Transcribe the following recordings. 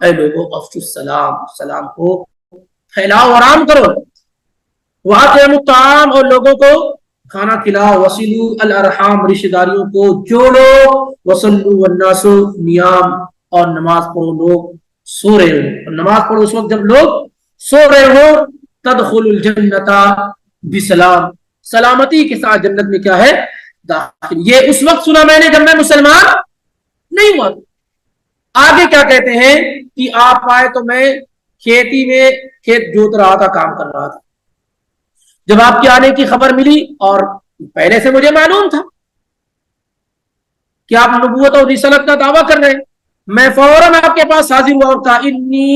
اے لوگوں افشوا السلام، سلام کو پھیلاؤ اور عام کرو، واطعموا الطعام اور لوگوں کو کھانا کھلاؤ، وصلوا الارحام رشتہ داریوں کو جوڑو، وصلوا والناس نیام اور نماز پڑھو لوگ سو رہے ہو، اور نماز پڑھو اس وقت جب لوگ سو رہے ہو، تدخل الجنت بسلام، سلامتی کے ساتھ جنت میں کیا ہے داخل۔ یہ اس وقت سنا میں نے جب میں مسلمان نہیں ہوا۔ آگے کیا کہتے ہیں کہ آپ آئے تو میں کھیتی میں کھیت جوت رہا تھا، کام کر رہا تھا، جب آپ کے آنے کی خبر ملی، اور پہلے سے مجھے معلوم تھا کہ آپ نبوت اور رسالت کا دعویٰ کر رہے ہیں، میں فوراً آپ کے پاس حاضر ہوا اور کہا انی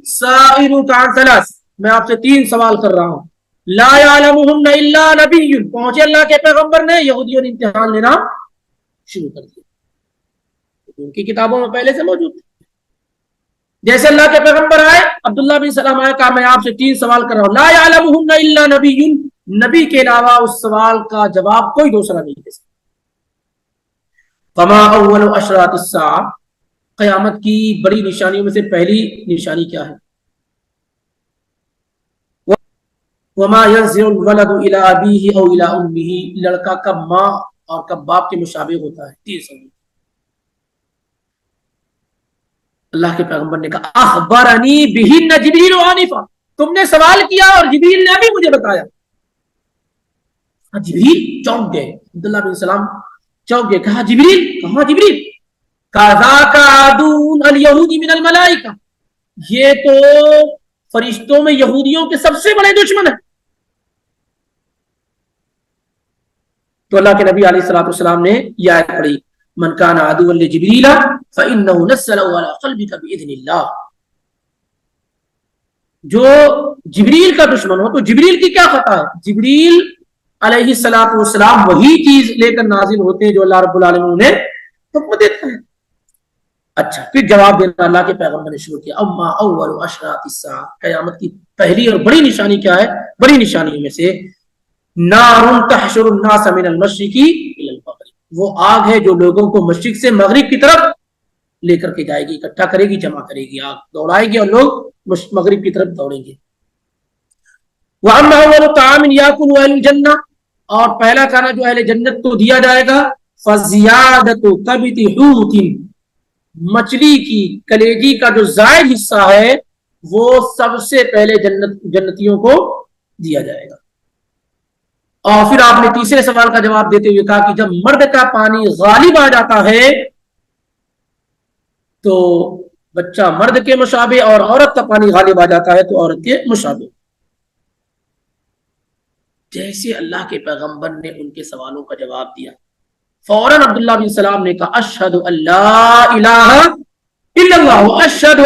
سائلک عن ثلاث، میں آپ سے 3 سوال کر رہا ہوں، لا یعلمہن الا نبی، پہنچے اللہ کے پیغمبر نے، یہودیوں نے امتحان لینا شروع کر دیا، ان کی کتابوں میں پہلے سے موجود تھا۔ جیسے اللہ کے پیغمبر آئے، عبداللہ بن سلام آیا، کہا میں آپ سے 3 سوال کر رہا ہوں، لا یعلمہن الا نبی، نبی کے علاوہ اس سوال کا جواب کوئی دوسرا نہیں دے سکتا۔ فما اول اشراط الساعہ، قیامت کی بڑی نشانیوں میں سے پہلی نشانی کیا ہے؟ وما ينزع الولد الى ابيه او الى امه، لڑکا کب ماں اور کب باپ کے مشابہ ہوتا ہے؟ 3 سوال۔ اللہ کے پیغمبر نے کہا اخبرنی بہن جبریل آنفا، تم نے سوال کیا اور جبریل نے ابھی مجھے بتایا۔ جبریل چونک گئے، عبداللہ بن سلام چونک گئے، کہا جبریل؟ کہاں جبریل؟ کذاک عدو الیہود من الملائکہ، یہ تو فرشتوں میں یہودیوں کے سب سے بڑے دشمن ہیں۔ تو اللہ کے نبی علیہ الصلوۃ والسلام نے یہ آیت پڑھی، من کان عدوا لجبریل فانه نزله على قلبك باذن اللہ، جو جبریل کا دشمن ہو تو جبریل کی کیا خطا ہے؟ جبریل علیہ الصلوۃ والسلام وہی چیز لے کر نازل ہوتے ہیں جو اللہ رب العالمین نے حکم دیتا ہے۔ اچھا، پھر جواب دینا اللہ کے پیغمبر نے شروع کیا، اما اول اشراط الساعہ، قیامت کی پہلی اور بڑی نشانی کیا ہے؟ بڑی نشانیوں میں سے نار تحشر الناس من المشرق الى المغرب، وہ آگ ہے جو لوگوں کو مشرق سے مغرب کی طرف لے کر کے جائے گی، اکٹھا کرے گی، جمع کرے گی، آگ دوڑائے گی اور لوگ مغرب کی طرف دوڑیں گے۔ وَأَمَّا أَوَّلُ طَعَامٍ يَأْكُلُهُ أَهْلُ الْجَنَّةِ، اور پہلا کھانا جو اہل جنت کو دیا جائے گا، فَزِيَادَةُ كَبِدِ حُوتٍ، مچھلی کی کلیجی کا جو زائد حصہ ہے وہ سب سے پہلے جنتیوں کو دیا جائے گا۔ اور پھر آپ نے تیسرے سوال کا جواب دیتے ہوئے کہا کہ جب مرد کا پانی غالب آ جاتا ہے تو بچہ مرد کے مشابہ، اور عورت کا پانی غالب آ جاتا ہے تو عورت کے مشابہ۔ جیسے اللہ کے پیغمبر نے ان کے سوالوں کا جواب دیا، فوراً عبداللہ بن سلام نے کہا اشہد ان لا الہ الا اللہ اشہد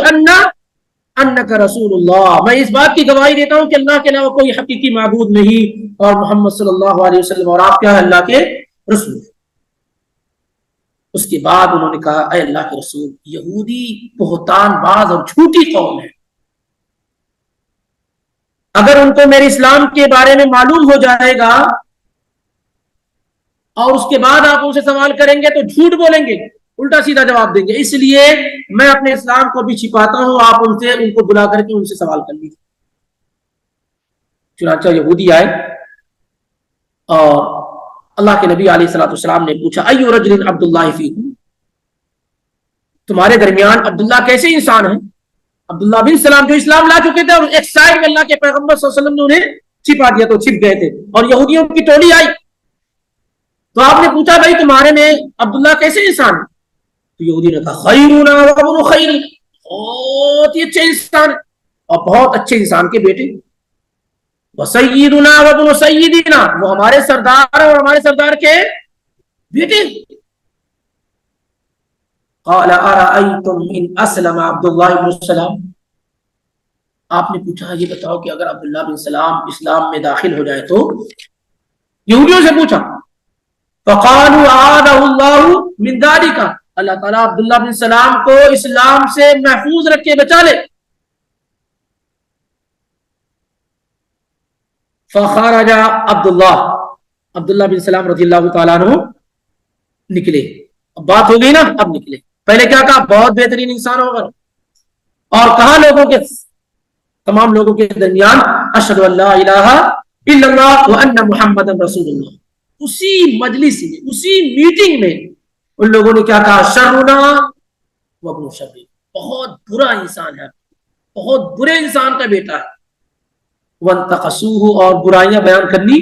انک رسول اللہ، میں اس بات کی گواہی دیتا ہوں کہ اللہ کے علاوہ کوئی حقیقی معبود نہیں، اور محمد صلی اللہ علیہ وسلم اور آپ کیا ہے؟ اللہ کے رسول۔ اس کے بعد انہوں نے کہا اے اللہ کے رسول، یہودی بہتان باز اور جھوٹی قوم ہے، اگر ان کو میرے اسلام کے بارے میں معلوم ہو جائے گا اور اس کے بعد آپ ان سے سوال کریں گے تو جھوٹ بولیں گے، الٹا سیدھا جواب دیں گے، اس لیے میں اپنے اسلام کو بھی چھپاتا ہوں، آپ ان کو بلا کر کے ان سے سوال کر لیجیے۔ چنانچہ یہودی آئے اور اللہ کے نبی علیہ الصلوۃ والسلام نے پوچھا ایو رجل عبداللہ فیکم، تمہارے درمیان عبداللہ کیسے انسان ہیں؟ عبداللہ بن سلام جو اسلام لا چکے تھے اور ایک سائڈ میں اللہ کے پیغمبر صلی اللہ علیہ وسلم نے انہیں چھپا دیا تو چھپ گئے تھے، اور یہودیوں کی ٹولی آئی تو آپ نے پوچھا بھائی تمہارے میں عبداللہ کیسے انسان ہے؟ تو یہودی نے کہا خیرنا وابن خیر، بہت ہی اچھے انسان اور بہت اچھے انسان کے بیٹے، وسیدنا وابن سیدنا، وہ ہمارے سردار اور ہمارے سردار کے بیٹے۔ قال ارأیتم ان اسلم عبداللہ بن سلام، آپ نے پوچھا یہ بتاؤ کہ اگر عبداللہ بن سلام اسلام میں داخل ہو جائے تو؟ یہودیوں سے پوچھا، فقالوا اعاذہ اللہ من ذلک، اللہ تعالیٰ عبداللہ بن سلام کو اسلام سے محفوظ رکھے، بچا لے۔ فخرج عبداللہ بن سلام رضی اللہ تعالیٰ عنہ نکلے، اب بات ہو گئی نا، اب نکلے، پہلے کیا کہا؟ بہت بہترین انسان ہوگا، اور کہا لوگوں کے تمام لوگوں کے درمیان اشہد ان لا الہ الا اللہ وان محمد رسول اللہ. اسی مجلس میں, اسی میٹنگ میں ان لوگوں نے کیا کہا, شرنا وابن شر, بہت برا انسان ہے, بہت برے انسان کا بیٹا ہے. وانتقصوہ, اور برائیاں بیان کرنی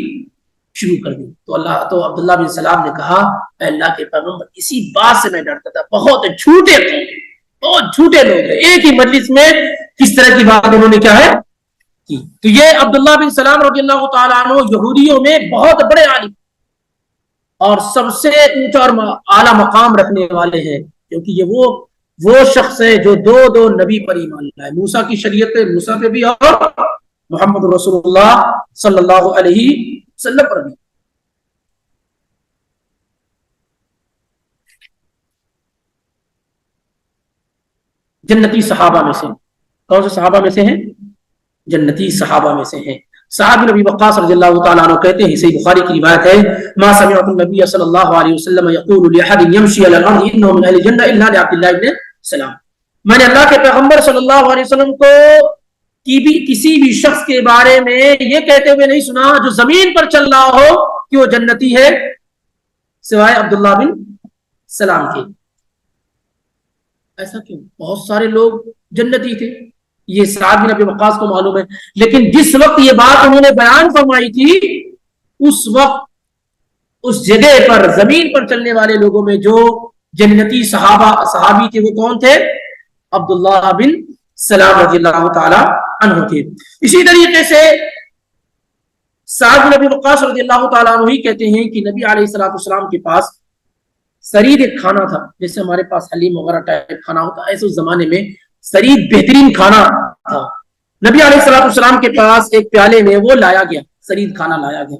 شروع کر دی. تو عبداللہ بن سلام نے کہا, اے اللہ کے پیغمبر, اسی بات سے میں ڈرتا تھا, بہت جھوٹے تھے, بہت جھوٹے لوگ ہیں, ایک ہی مجلس میں کس طرح کی بات انہوں نے کیا ہے کی. تو یہ عبداللہ بن سلام رضی اللہ تعالیٰ عنہ یہودیوں میں بہت بڑے عالم اور سب سے اونچا اور اعلیٰ مقام رکھنے والے ہیں, کیونکہ یہ وہ شخص ہے جو دو نبی پر ایمان لائے, موسیٰ کی شریعت موسیٰ پہ بھی اور محمد رسول اللہ صلی اللہ علیہ وسلم پر بھی. جنتی صحابہ میں سے, کون سے صحابہ میں سے ہیں؟ جنتی صحابہ میں سے ہیں. سعد بن ابی وقاص رضی اللہ تعالیٰ عنہ کہتے ہیں, صحیح بخاری کی روایت ہے, ما سمعت النبی صلی اللہ علیہ وسلم یقول لأحد یمشی علی الارض انه من اہل الجنہ الا لعبداللہ بن سلام. میں نے اللہ کے پیغمبر صلی اللہ علیہ وسلم کو کسی بھی شخص کے بارے میں یہ کہتے ہوئے نہیں سنا جو زمین پر چل رہا ہو کہ وہ جنتی ہے, سوائے عبداللہ بن سلام کے. ایسا کیوں؟ بہت سارے لوگ جنتی تھے, یہ سعد بن ابی وقاص کو معلوم ہے, لیکن جس وقت یہ بات انہوں نے بیان فرمائی تھی, اس وقت اس جگہ پر زمین پر چلنے والے لوگوں میں جو جنتی صحابی تھے وہ کون تھے؟ عبداللہ بن سلام رضی اللہ تعالی عنہ تھے. اسی طریقے سے سعد بن ابی وقاص رضی اللہ تعالیٰ عنہ ہی کہتے ہیں کہ نبی علیہ الصلوۃ والسلام کے پاس سرید ایک کھانا تھا, جیسے ہمارے پاس حلیم وغیرہ ٹائپ کھانا ہوتا ہے, ایسے اس زمانے میں سرید بہترین کھانا تھا. نبی علیہ الصلوۃ والسلام کے پاس ایک پیالے میں وہ لایا گیا, سرید کھانا لایا گیا.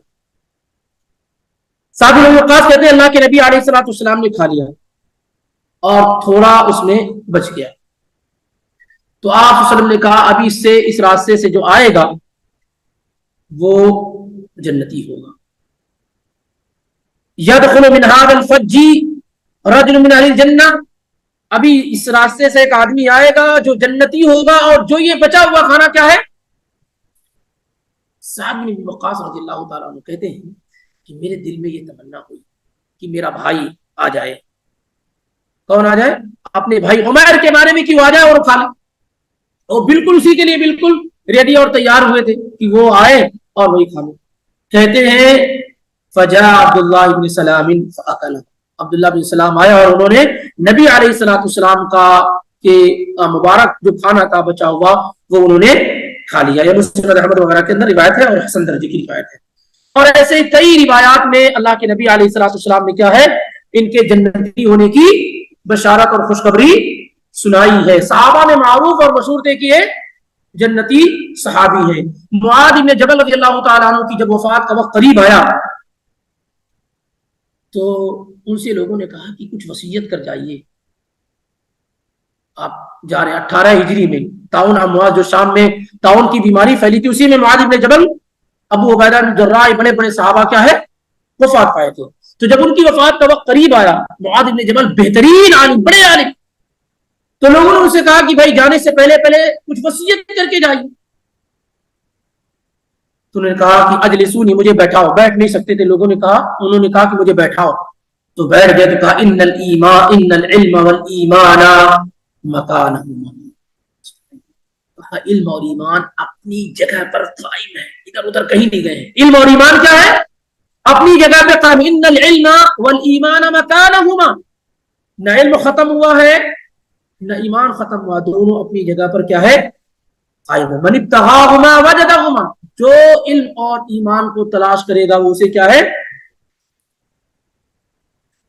سعد بن وقاص کہتے ہیں اللہ کے نبی علیہ الصلوۃ والسلام نے کھا لیا اور تھوڑا اس میں بچ گیا. تو آپ صلی اللہ علیہ وسلم نے کہا, ابھی اس راستے سے جو آئے گا وہ جنتی ہوگا. یدخل من هذا الفج رجل من اہل الجنہ, ابھی اس راستے سے ایک آدمی آئے گا جو جنتی ہوگا, اور جو یہ بچا ہوا کھانا کیا ہے؟ سعد بن وقاص رضی اللہ تعالیٰ عنہ کہتے ہیں کہ میرے دل میں یہ تمنا ہوئی کہ میرا بھائی آ جائے. کون آ جائے؟ اپنے بھائی عمیر کے بارے میں کیوں آ جائے اور کھا لے. اور بالکل اسی کے لیے بالکل ریڈی اور تیار ہوئے تھے کہ وہ آئے اور وہی کھا لے. کہتے ہیں فجاء عبداللہ بن سلام فاکل, عبداللہ بن سلام آیا اور انہوں نے نبی علیہ الصلوۃ والسلام کا مبارک جو کھانا تھا بچا ہوا وہ انہوں نے کھا لیا. یہ مسند احمد وغیرہ کے اندر روایت ہے اور حسن درجے کی روایت ہے. اور ایسے کئی روایات میں اللہ کے نبی علیہ الصلوۃ والسلام نے کیا ہے, ان کے جنتی ہونے کی بشارت اور خوشخبری سنائی ہے. صحابہ میں معروف اور مشہور تھے کہ یہ جنتی صحابی ہیں. معاذ بن جبل رضی اللہ تعالیٰ عنہ کی جب وفات کا وقت قریب آیا تو ان سے لوگوں نے کہا کہ کچھ وصیت کر جائیے. آپ جا رہے ہیں 18 ہجری میں طاعون امواس, جو شام میں طاعون کی بیماری پھیلی تھی, اسی میں معاذ بن جبل, ابو عبیدہ بن جراح, بڑے بڑے صحابہ کیا ہے وفات پائے تھے. تو جب ان کی وفات کا وقت قریب آیا, معاذ بن جبل بہترین عالم, بڑے عالم, تو لوگوں نے ان سے کہا کہ بھائی جانے سے پہلے کچھ وصیت کر کے جائیے. تو انہوں نے کہا کہ اجلسونی, مجھے بیٹھاؤ. بیٹھ نہیں سکتے تھے لوگوں نے کہا, انہوں نے کہا کہ مجھے بیٹھاؤ. تو بیٹھ گئے تو کہا ان العلم والایمان مکانہما, علم اور ایمان اپنی جگہ پر قائم ہے, ادھر ادھر کہیں نہیں گئے. علم اور ایمان کیا ہے؟ اپنی جگہ پہ قائم. ان العلم والایمان مکانہما, نہ علم ختم ہوا ہے نہ ایمان ختم ہوا, دونوں اپنی جگہ پر کیا ہے قائم ہے. من ابتغاہما وجدہما, جو علم اور ایمان کو تلاش کرے گا وہ اسے کیا ہے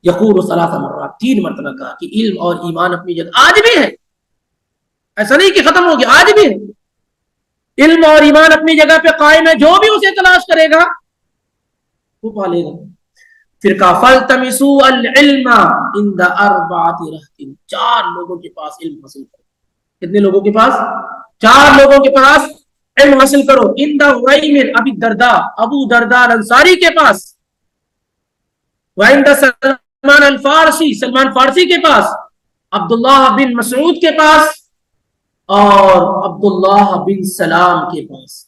یقول ثلاث مرات, 3 مرتبہ کہا کہ علم اور ایمان اپنی جگہ آج بھی ہے, ایسا نہیں کہ ختم ہو گیا, آج بھی ہے. علم اور ایمان اپنی جگہ پہ قائم ہے, جو بھی اسے تلاش کرے گا وہ پالے گا. پھر کہا فالتمسوا العلم عند 4 رہط, 4 لوگوں کے پاس علم حاصل کرو. کتنے لوگوں کے پاس؟ 4 لوگوں کے پاس علم حاصل کرو. عند غیمر ابی الدرداء, ابو درداء الانصاری کے پاس. وعند سلمان الفارسی, سلمان فارسی کے پاس. عبداللہ بن مسعود کے پاس. اور عبداللہ بن سلام کے پاس.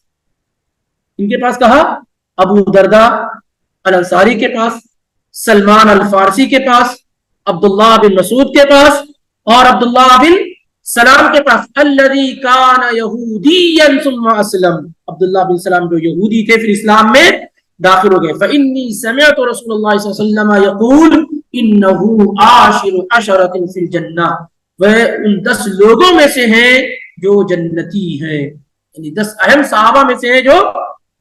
ان کے پاس کہا ابو دردہ الانصاری کے پاس، سلمان الفارسی کے پاس، عبداللہ بن مسعود کے پاس اور عبداللہ بن سلام کے پاس. الذی کان یہودیا ثم اسلم، عبداللہ بن سلام جو یہودی تھے پھر اسلام میں داخل ہو گئے. فإنی سمعت رسول اللہ صلی اللہ علیہ وسلم یقول انہ عاشر عشرۃ فی الجنہ، وہ ان 10 لوگوں میں سے ہیں جو جنتی ہیں، یعنی 10 اہم صحابہ میں سے ہیں جو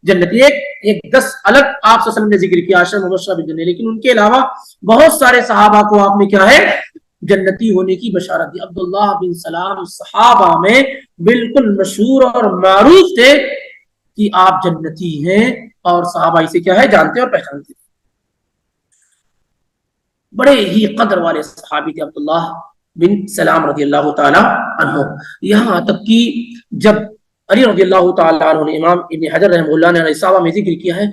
جنتی. ایک 10 الگ آپ صلی اللہ علیہ وسلم نے ذکر کیا عشر مبشرہ بالجنہ، لیکن ان کے علاوہ بہت سارے صحابہ کو آپ نے کیا ہے جنتی ہونے کی بشارت دی. عبداللہ بن سلام صحابہ میں بالکل مشہور اور معروف تھے کہ آپ جنتی ہیں، اور صحابہ اسے کیا ہے جانتے اور پہچانتے. بڑے ہی قدر والے صحابی تھے عبداللہ بن سلام رضی اللہ تعالی عنہ. یہاں تک کہ جب علی رضی اللہ تعالی عنہ نے، امام ابن حجر رحمہ اللہ نے رسالہ میں ذکر کیا ہے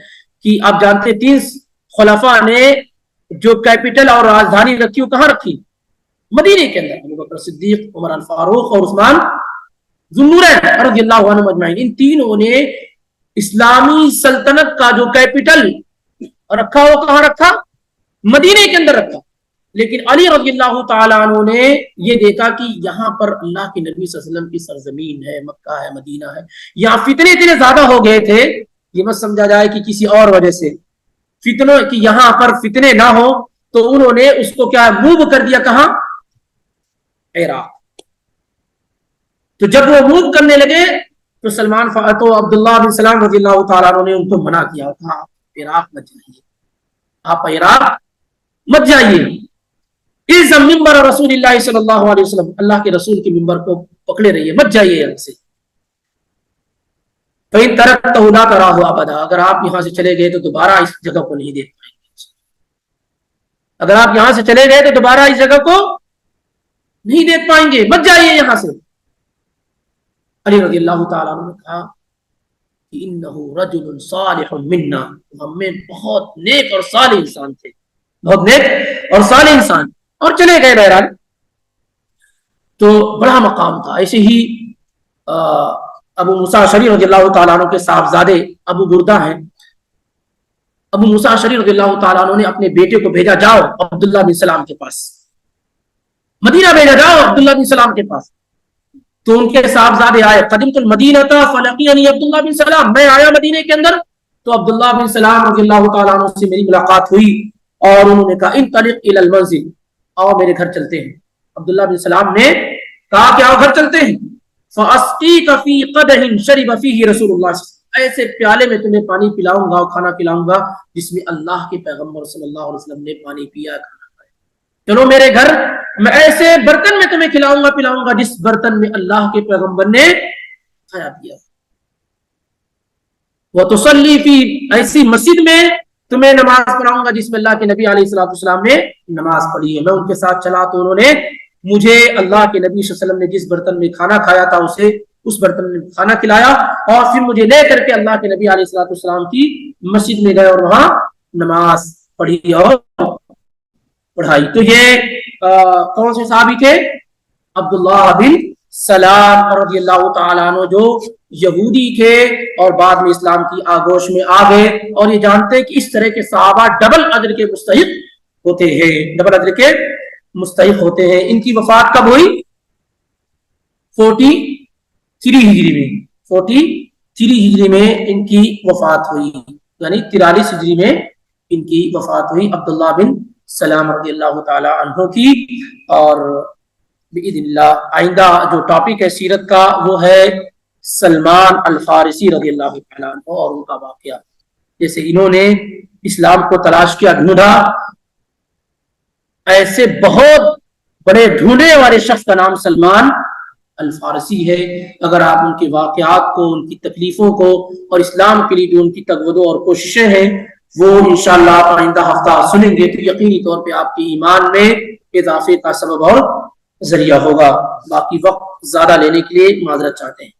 کہ آپ جانتے 3 خلفاء نے جو کیپٹل اور راجدھانی رکھی وہ کہاں رکھی؟ مدینے کے اندر. ابو بکر صدیق، عمر الفاروق اور عثمان ذو النورین رضی اللہ عنہم اجمعین. ان تینوں نے اسلامی سلطنت کا جو کیپٹل رکھا وہ کہاں رکھا؟ مدینے کے اندر رکھا. لیکن علی رضی اللہ تعالیٰ عنہ نے یہ دیکھا کہ یہاں پر اللہ کے نبی صلی اللہ علیہ وسلم کی سرزمین ہے، مکہ ہے، مدینہ ہے، یہاں فتنے اتنے زیادہ ہو گئے تھے، یہ مت سمجھا جائے کہ کسی اور وجہ سے فتنوں کی یہاں پر فتنے نہ ہو، تو انہوں نے اس کو کیا موو کر دیا کہاں؟ عراق. تو جب وہ موو کرنے لگے تو عبداللہ بن سلام رضی اللہ تعالیٰ عنہ نے ان کو منع کیا تھا، عراق مت جائیے، آپ عراق مت جائیے. اس ممبر رسول اللہ صلی اللہ علیہ وسلم، اللہ کے رسول کے ممبر کو پکڑے رہیے، مت جائیے یہاں سے. فَإِن تَرَكْتَهُ لَا تَرَاهُ أَبَدًا، اگر آپ یہاں سے چلے گئے تو دوبارہ اس جگہ کو نہیں دیکھ پائیں گے. اگر آپ یہاں سے چلے گئے تو دوبارہ اس جگہ کو نہیں دیکھ پائیں گے، مت جائیے یہاں سے. علی رضی اللہ تعالیٰ عنہ نے کہا کہ انه رجل صالح منا، ہم میں بہت نیک اور صالح انسان تھے، بہت نیک اور صالح انسان، اور چلے گئے. بہرحال تو بڑا مقام تھا. ایسے ہی ابو موسیٰ اشعری رضی اللہ تعالیٰ عنہ کے صاحبزادے ابو بردہ ہیں. ابو موسیٰ اشعری رضی اللہ تعالیٰ عنہ نے اپنے بیٹے کو بھیجا، جاؤ عبداللہ بن سلام کے پاس، مدینہ بھیجا، جاؤ عبداللہ بن سلام کے پاس. تو ان کے صاحبزادے آئے. قدمت المدینہ فلقینی عبداللہ بن سلام، میں آیا مدینے کے اندر تو عبداللہ بن سلام رضی اللہ تعالیٰ عنہ سے میری ملاقات ہوئی، اور انہوں نے کہا انطلق الی المنزل، آؤ میرے گھر چلتے ہیں. عبداللہ بن سلام نے کہا کہ آؤ گھر چلتے ہیں. فاسقیک فی قدح شرب فیہ رسول اللہ، ایسے پیالے میں تمہیں پانی پلاؤں گا اور کھانا کھلاؤں گا جس میں اللہ کے پیغمبر صلی اللہ علیہ وسلم نے پانی پیا، کھانا کھایا. چلو میرے گھر، میں ایسے برتن میں تمہیں کھلاؤں گا پلاؤں گا جس برتن میں اللہ کے پیغمبر نے کھایا پیا. وتصلی فی، ایسی مسجد میں تمہیں نماز پڑھاؤں گا جس میں اللہ کے نبی علیہ السلام نے نماز پڑھی ہے. میں ان کے ساتھ چلا تو انہوں نے مجھے اللہ کے نبی صلی اللہ علیہ وسلم نے جس برتن میں کھانا کھایا تھا اسے اس برتن میں کھانا کھلایا، اور پھر مجھے لے کر کے اللہ کے نبی علیہ السلام کی مسجد میں گئے اور وہاں نماز پڑھی اور پڑھائی. تو یہ کون سے صحابی تھے؟ عبداللہ بن سلام رضی اللہ تعالیٰ عنہ، جو یہودی تھے اور بعد میں اسلام کی آگوش میں آ گئے. اور یہ جانتے کہ اس طرح کے صحابہ ڈبل اجر کے مستحق ہوتے ہیں، ڈبل اجر کے مستحق ہوتے ہیں. ان کی وفات کب ہوئی؟ 43 ہجری میں، 43 ہجری میں ان کی وفات ہوئی، یعنی 43 ہجری میں ان کی وفات ہوئی عبداللہ بن سلام رضی اللہ تعالی عنہ کی. اور باذن اللہ آئندہ جو ٹاپک ہے سیرت کا وہ ہے سلمان الفارسی رضی اللہ تعالی عنہ اور ان کا واقعہ. جیسے انہوں نے اسلام کو تلاش کیا، ڈھونڈا، ایسے بہت بڑے ڈھونڈنے والے شخص کا نام سلمان الفارسی ہے. اگر آپ ان کے واقعات کو، ان کی تکلیفوں کو اور اسلام کے لیے جو ان کی تگودو اور کوششیں ہیں وہ انشاءاللہ آپ آئندہ ہفتہ سنیں گے تو یقینی طور پہ آپ کے ایمان میں اضافے کا سبب اور ذریعہ ہوگا. باقی وقت زیادہ لینے کے لیے معذرت چاہتے ہیں.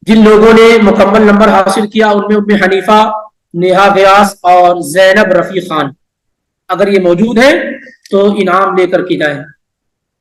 جن لوگوں نے مکمل نمبر حاصل کیا ان میں ام حنیفہ، نیہا غیاس اور زینب رفیع خان، اگر یہ موجود ہیں تو انعام لے کر کے جائیں.